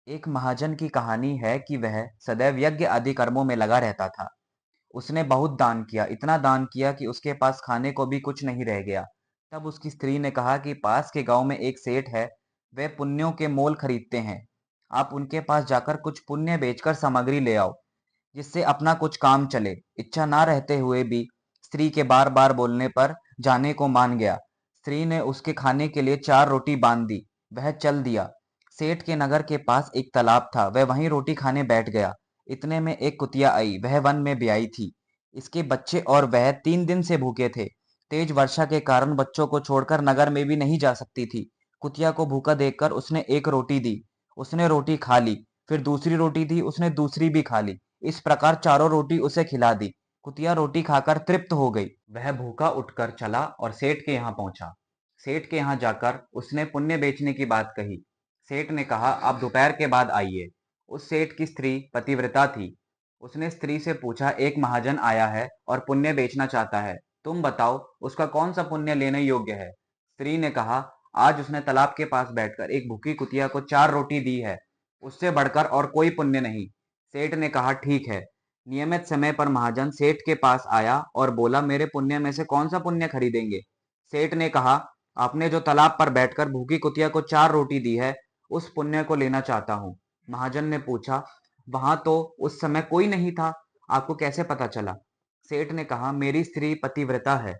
एक महाजन की कहानी है कि वह सदैव यज्ञ आदि कर्मों में लगा रहता था। उसने बहुत दान किया, इतना दान किया कि उसके पास खाने को भी कुछ नहीं रह गया। तब उसकी स्त्री ने कहा कि पास के गांव में एक सेठ है, वे पुण्यों के मोल खरीदते हैं। आप उनके पास जाकर कुछ पुण्य बेचकर सामग्री ले आओ, जिससे अपना कुछ काम चले। इच्छा ना रहते हुए भी स्त्री के बार बार बोलने पर जाने को मान गया। स्त्री ने उसके खाने के लिए 4 रोटी बांध दी। वह चल दिया। सेठ के नगर के पास एक तालाब था, वह वहीं रोटी खाने बैठ गया। इतने में एक कुतिया आई, वह वन में ब्याई थी। इसके बच्चे और वह 3 दिन से भूखे थे। तेज वर्षा के कारण बच्चों को छोड़कर नगर में भी नहीं जा सकती थी। कुतिया को भूखा देखकर उसने एक रोटी दी। उसने रोटी खा ली। फिर दूसरी रोटी दी, उसने दूसरी भी खा ली। इस प्रकार चारों रोटी उसे खिला दी। कुतिया रोटी खाकर तृप्त हो गई। वह भूखा उठकर चला और सेठ के यहाँ पहुंचा। सेठ के यहाँ जाकर उसने पुण्य बेचने की बात कही। सेठ ने कहा, आप दोपहर के बाद आइए। उस सेठ की स्त्री पतिव्रता थी। उसने स्त्री से पूछा, एक महाजन आया है और पुण्य बेचना चाहता है, तुम बताओ उसका कौन सा पुण्य लेने योग्य है। स्त्री ने कहा, आज उसने तालाब के पास बैठकर एक भूखी कुतिया को 4 रोटी दी है, उससे बढ़कर और कोई पुण्य नहीं। सेठ ने कहा, ठीक है। नियमित समय पर महाजन सेठ के पास आया और बोला, मेरे पुण्य में से कौन सा पुण्य खरीदेंगे। सेठ ने कहा, आपने जो तालाब पर बैठकर भूखी कुतिया को 4 रोटी दी है, उस पुण्य को लेना चाहता हूँ। महाजन ने पूछा, वहां तो उस समय कोई नहीं था, आपको कैसे पता चला। सेठ ने कहा, मेरी स्त्री पतिव्रता है,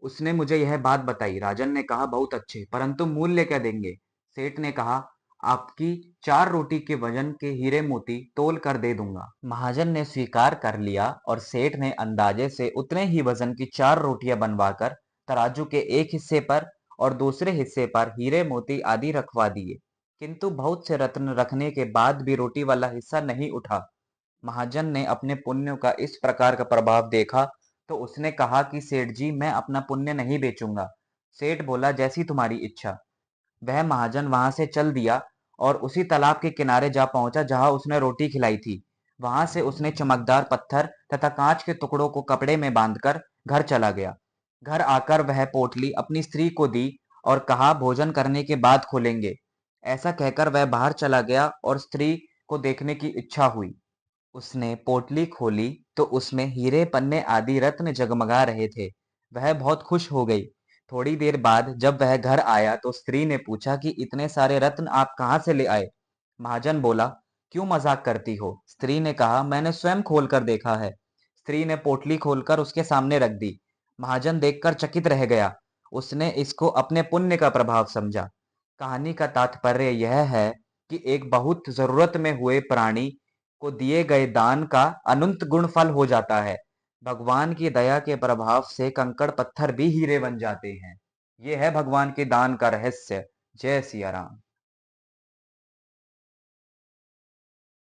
उसने मुझे यह बात बताई। राजन ने कहा, बहुत अच्छे, परंतु मूल्य क्या देंगे। सेठ ने कहा, आपकी 4 रोटी के वजन के हीरे मोती तोल कर दे दूंगा। महाजन ने स्वीकार कर लिया और सेठ ने अंदाजे से उतने ही वजन की 4 रोटियां बनवाकर तराजू के एक हिस्से पर और दूसरे हिस्से पर हीरे मोती आदि रखवा दिए। किंतु बहुत से रत्न रखने के बाद भी रोटी वाला हिस्सा नहीं उठा। महाजन ने अपने पुण्यों का इस प्रकार का प्रभाव देखा तो उसने कहा कि सेठ जी, मैं अपना पुण्य नहीं बेचूंगा। सेठ बोला, जैसी तुम्हारी इच्छा। वह महाजन वहां से चल दिया और उसी तालाब के किनारे जा पहुंचा जहां उसने रोटी खिलाई थी। वहां से उसने चमकदार पत्थर तथा कांच के टुकड़ों को कपड़े में बांधकर घर चला गया। घर आकर वह पोटली अपनी स्त्री को दी और कहा, भोजन करने के बाद खोलेंगे। ऐसा कहकर वह बाहर चला गया और स्त्री को देखने की इच्छा हुई। उसने पोटली खोली तो उसमें हीरे पन्ने आदि रत्न जगमगा रहे थे। वह बहुत खुश हो गई। थोड़ी देर बाद जब वह घर आया तो स्त्री ने पूछा कि इतने सारे रत्न आप कहाँ से ले आए। महाजन बोला, क्यों मजाक करती हो। स्त्री ने कहा, मैंने स्वयं खोल कर देखा है। स्त्री ने पोटली खोलकर उसके सामने रख दी। महाजन देखकर चकित रह गया। उसने इसको अपने पुण्य का प्रभाव समझा। कहानी का तात्पर्य यह है कि एक बहुत जरूरत में हुए प्राणी को दिए गए दान का अनंत गुण फल हो जाता है। भगवान की दया के प्रभाव से कंकड़ पत्थर भी हीरे बन जाते हैं। ये है भगवान के दान का रहस्य। जय सिया राम।